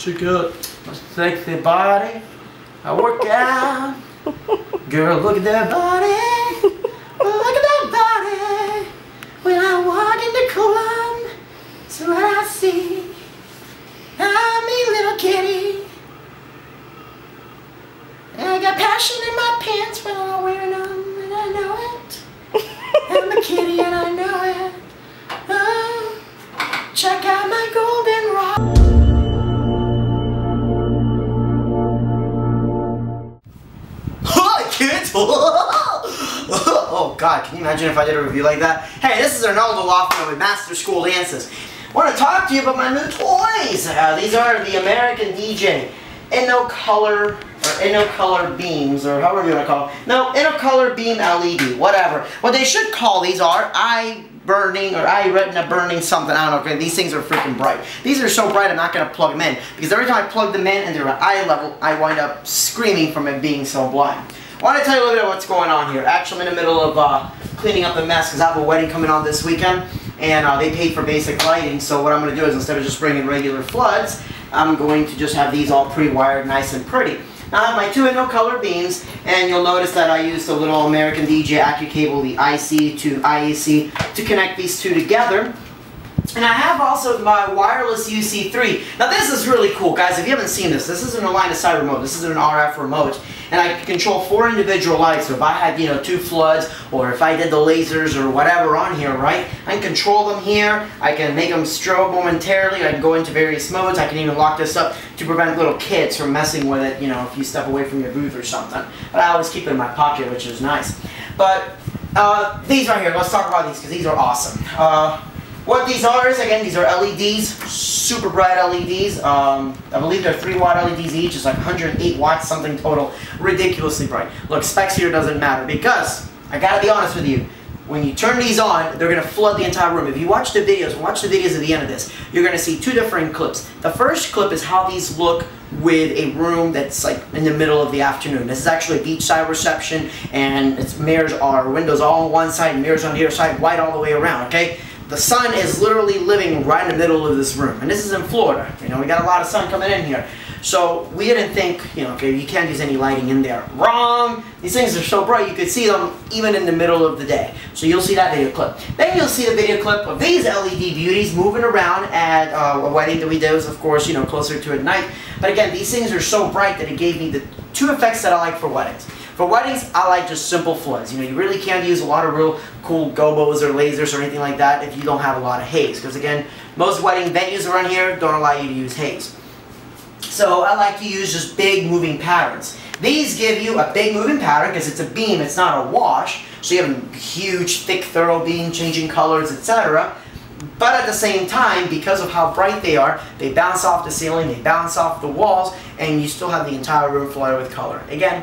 Check out my sexy body. I work out. Girl, look at that body. Look at that body. When I walk in the club, so what I see, I'm a little kitty. And I got passion in my pants when I'm wearing them, and I know it. I'm a kitty and I know it. Oh, check out my golden rod. Hi kids! Oh god, can you imagine if I did a review like that? Hey, this is Arnoldo with Master School Dances. I want to talk to you about my new toys. These are the American ADJ InnoColor or InnoColor Beams, or however you want to call them. No, InnoColor Beam LED, whatever. What they should call these are eye burning or eye retina burning something. I don't know. Okay, these things are freaking bright. These are so bright I'm not going to plug them in, because every time I plug them in and they're at eye level, I wind up screaming from it being so blind. I want to tell you a little bit of what's going on here. Actually, I'm in the middle of cleaning up the mess because I have a wedding coming on this weekend, and they paid for basic lighting. So what I'm going to do is, instead of just bringing regular floods, I'm going to just have these all pre-wired nice and pretty. Now I have my two InnoColor beams, and you'll notice that I used a little American ADJ Accu cable, the IC to IEC, to connect these two together. And I have also my wireless UC3. Now this is really cool, guys. If you haven't seen this, this isn't a line of sight remote. This is an RF remote, and I can control 4 individual lights. So if I had, 2 floods, or if I did the lasers or whatever on here, right, I can control them here. I can make them strobe momentarily. I can go into various modes. I can even lock this up to prevent little kids from messing with it, if you step away from your booth or something. But I always keep it in my pocket, which is nice. But these right here, let's talk about these because these are awesome. What these are is, again, these are LEDs, super bright LEDs. I believe they're 3-watt LEDs each. It's like 108 watts, something total. Ridiculously bright. Look, specs here doesn't matter because, I gotta be honest with you, when you turn these on, they're gonna flood the entire room. If you watch the videos at the end of this, you're gonna see 2 different clips. The first clip is how these look with a room that's like in the middle of the afternoon. This is actually a beachside reception, and its mirrors are windows all on one side, mirrors on the other side, white all the way around, okay? The sun is literally living right in the middle of this room. And this is in Florida. We got a lot of sun coming in here. So we didn't think, okay, you can't use any lighting in there. Wrong! These things are so bright you could see them even in the middle of the day. So you'll see that video clip. Then you'll see the video clip of these LED beauties moving around at a wedding that we did, of course, closer to at night. But again, these things are so bright that it gave me the 2 effects that I like for weddings. For weddings, I like just simple floods. You really can't use a lot of real cool gobos or lasers or anything like that if you don't have a lot of haze. Because again, most wedding venues around here don't allow you to use haze. So I like to use just big moving patterns. These give you a big moving pattern because it's a beam, it's not a wash. So you have a huge, thick, thorough beam, changing colors, etc. But at the same time, because of how bright they are, they bounce off the ceiling, they bounce off the walls, and you still have the entire room flooded with color. Again,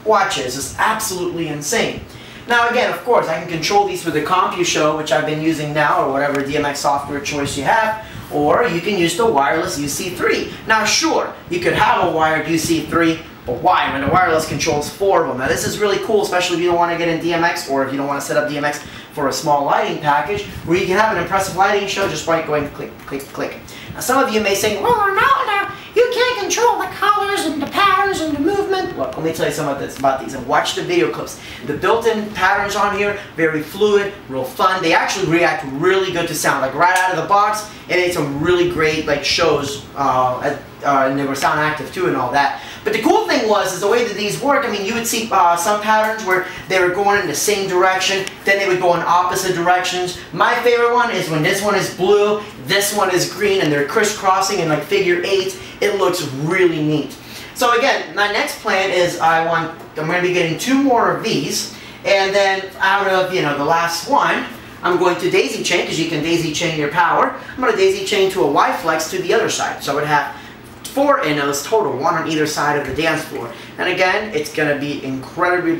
watch it, it's just absolutely insane. Now again, of course, I can control these with the CompuShow, which I've been using now, or whatever DMX software choice you have, or you can use the wireless UC3. Now sure, you could have a wired UC3, but why? When the wireless controls 4 of them. Now this is really cool, especially if you don't want to get in DMX, or if you don't want to set up DMX for a small lighting package, where you can have an impressive lighting show just by going click, click, click. Now some of you may say, well, Arnoldo, you can't control the colors and the patterns and the movement. Look, let me tell you something about these. And watch the video clips. The built-in patterns on here, very fluid, real fun. They actually react really good to sound. Like right out of the box, it made some really great shows, and they were sound active too and all that. But the cool thing is the way that these work. I mean, you would see some patterns where they were going in the same direction, then they would go in opposite directions. My favorite one is when this one is blue, this one is green, and they're crisscrossing in like figure 8. It looks really neat. So again, my next plan is I'm going to be getting 2 more of these, and then out of the last one, I'm going to daisy chain, because you can daisy chain your power. I'm going to daisy chain to a Y-flex to the other side. So I would have 4 Innos total, 1 on either side of the dance floor. And again, it's going to be incredibly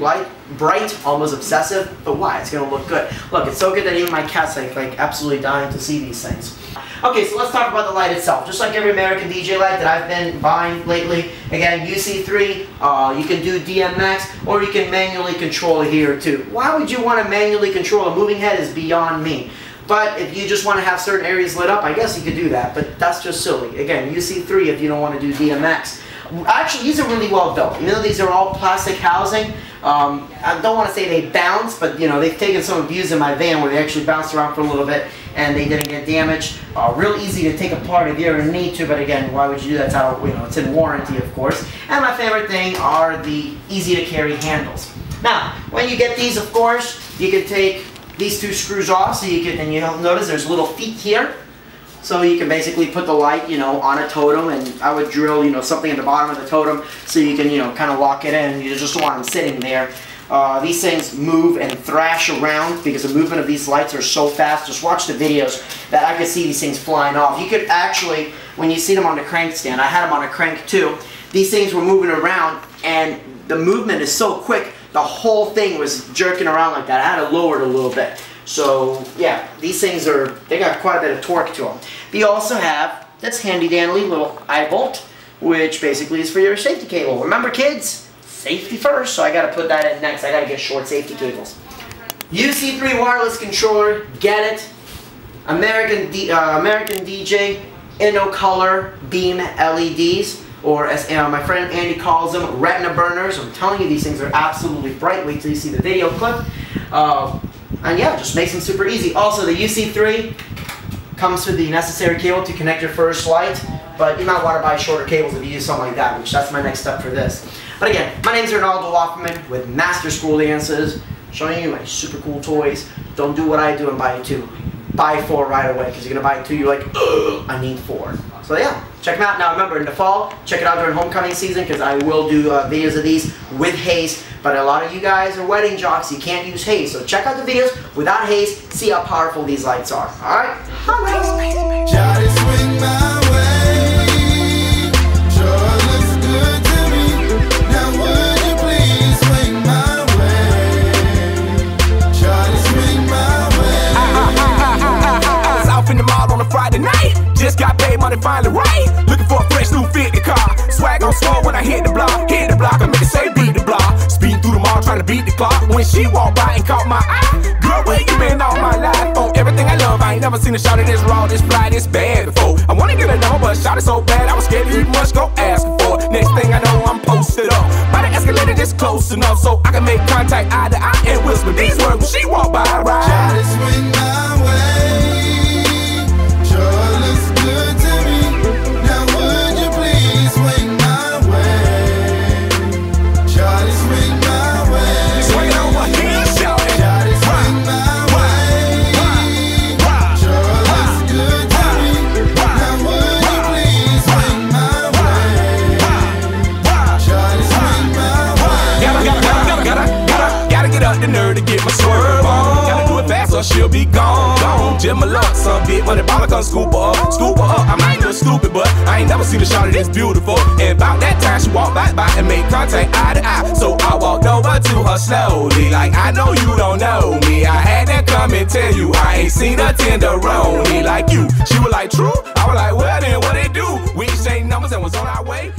bright, almost obsessive, but why? It's going to look good. Look, it's so good that even my cat's like absolutely dying to see these things. Okay, so let's talk about the light itself. Just like every American DJ light that I've been buying lately, again, UC3, you can do DMX, or you can manually control it here too. Why would you want to manually control a moving head is beyond me. But if you just want to have certain areas lit up, I guess you could do that, but that's just silly. Again, UC3 if you don't want to do DMX. Actually, these are really well built. Even though these are all plastic housing, I don't want to say they bounce, but you know, they've taken some abuse in my van where they actually bounced around for a little bit and they didn't get damaged. Real easy to take apart if you ever need to, but again, why would you do that? It's out of, you know, it's in warranty, of course. And my favorite thing are the easy to carry handles. Now, when you get these, of course, you can take these two screws off, so you can, and you'll notice there's little feet here. So you can basically put the light, you know, on a totem, and I would drill, you know, something at the bottom of the totem so you can, you know, kind of lock it in. You just want them sitting there. These things move and thrash around because the movement of these lights are so fast. Just watch the videos that I could see these things flying off. You could actually, when you see them on the crank stand, I had them on a crank too, these things were moving around and the movement is so quick, the whole thing was jerking around like that. I had to lower it a little bit. So yeah, these things are, they got quite a bit of torque to them. They also have this handy dandy little eye bolt, which basically is for your safety cable. Remember kids, safety first, so I gotta put that in next. I gotta get short safety cables. UC3 wireless controller, get it. American DJ InnoColor beam LEDs, or as my friend Andy calls them, retina burners. I'm telling you, these things are absolutely bright. Wait till you see the video clip. And yeah, just makes them super easy. Also, the UC3 comes with the necessary cable to connect your first light, but you might want to buy shorter cables if you use something like that, which that's my next step for this. But again, my name is Arnoldo with Master School Dances, showing you my super cool toys. Don't do what I do and buy 2. Buy 4 right away, because you're going to buy 2, you're like, ugh, I need 4. So yeah, check them out. Now remember, in the fall, check it out during homecoming season, because I will do videos of these with haze. But a lot of you guys are wedding jocks, you can't use haze. So check out the videos without haze, see how powerful these lights are. Alright? Friday night, just got paid money finally right. Looking for a fresh new 50 car. Swag on slow when I hit the block, I make it say beat the block. Speeding through the mall trying to beat the clock. When she walked by and caught my eye, girl, where you been all my life? On everything I love, I ain't never seen a shot of this raw, this fly, this bad before. I wanna get a number, but shot it so bad, I was scared to eat much, go ask for it. Next thing I know, I'm posted up by the escalator, just close enough so I can make contact eye to eye and whisper these words when she walked by, right? Try to swing my way. To get my swerve on, gotta do it fast or she'll be gone. Jim my luck, some big money baller come scoop her up. I might look stupid, but I ain't never seen a shawty this beautiful. And about that time she walked by and made contact eye to eye. So I walked over to her slowly, like I know you don't know me. I had to come and tell you I ain't seen a tenderoni like you. She was like, true? I was like, well then what it do? We exchanged numbers and was on our way.